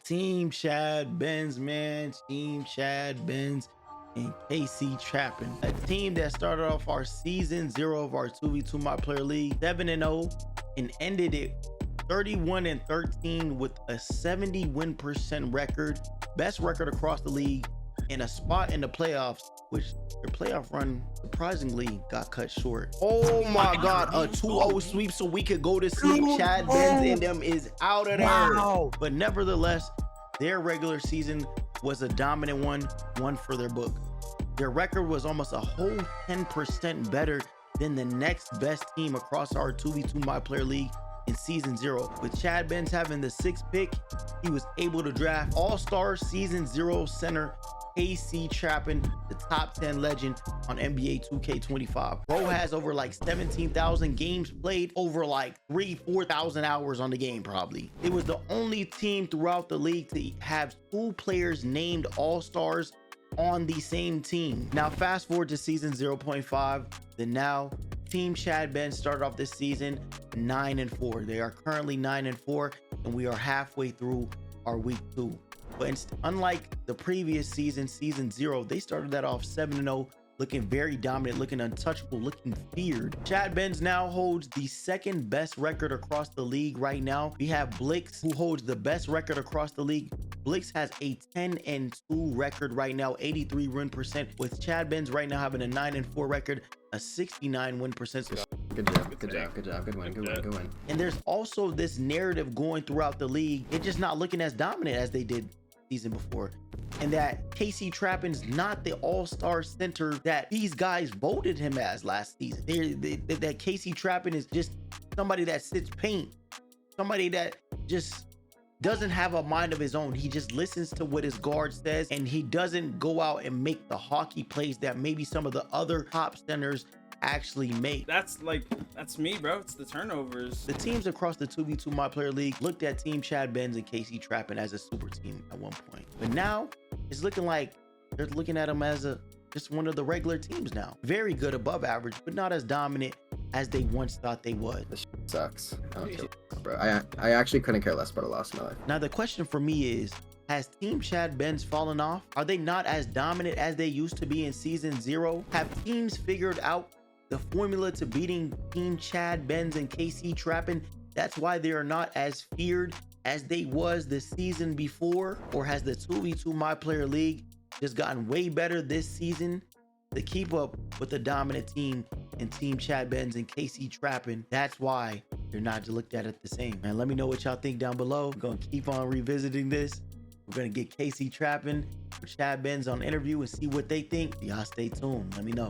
Team Chad Benz, man. Team Chad Benz and KC Trappin. A team that started off our season 0 of our 2v2 My Player League 7-0 and ended it 31-13 with a 70 win percent record, best record across the league, and a spot in the playoffs, which their playoff run surprisingly got cut short. Oh my God, a 2-0 sweep so we could go to sleep. Chad Benz and them is out of there. Wow. But nevertheless, their regular season was a dominant one for their book. Their record was almost a whole 10% better than the next best team across our 2v2 My Player League in season 0. With Chad Benz having the 6th pick, he was able to draft all-star season 0 center KC Trappin, the top 10 legend on NBA 2K25. Bro has over like 17,000 games played, over like 4,000 hours on the game probably. It was the only team throughout the league to have 2 players named all-stars on the same team. Now fast forward to season 0.5, then now Team Chad Benz started off this season 9-4. They are currently 9-4 and we are halfway through our week 2. But unlike the previous season, season 0, they started that off 7-0, looking very dominant, looking untouchable, looking feared. Chad Benz now holds the 2nd best record across the league right now. We have Blix, who holds the best record across the league. Blix has a 10-2 record right now, 83 win percent, with Chad Benz right now having a 9-4 record, a 69 win percent. So Good job. Good win. and there's also this narrative going throughout the league. It's just not looking as dominant as they did season before, and that KC Trappin's not the all-star center that these guys voted him as last season. That KC Trappin is just somebody that sits paint, somebody that just doesn't have a mind of his own. He just listens to what his guard says, and he doesn't go out and make the hockey plays that maybe some of the other top centers actually make. That's me, bro. It's the turnovers. The teams across the 2v2 My Player League looked at Team Chad Benz and KC Trappin as a super team at one point, but now it's looking like they're looking at them as just one of the regular teams now. Very good, above average, but not as dominant as they once thought they would. This sucks. I don't care, bro. I actually couldn't care less about a loss in my life. Now the question for me is, has Team Chad Benz fallen off? Are they not as dominant as they used to be in season 0? Have teams figured out the formula to beating Team Chad Benz and KC Trappin? That's why they are not as feared as they was the season before? Or has the 2v2 My Player League just gotten way better this season to keep up with the dominant team in Team Chad Benz and KC Trappin? That's why you're not looked at it the same. Man, let me know what y'all think down below. We're gonna keep on revisiting this. We're gonna get KC Trappin or Chad Benz on interview and see what they think. Y'all stay tuned. Let me know.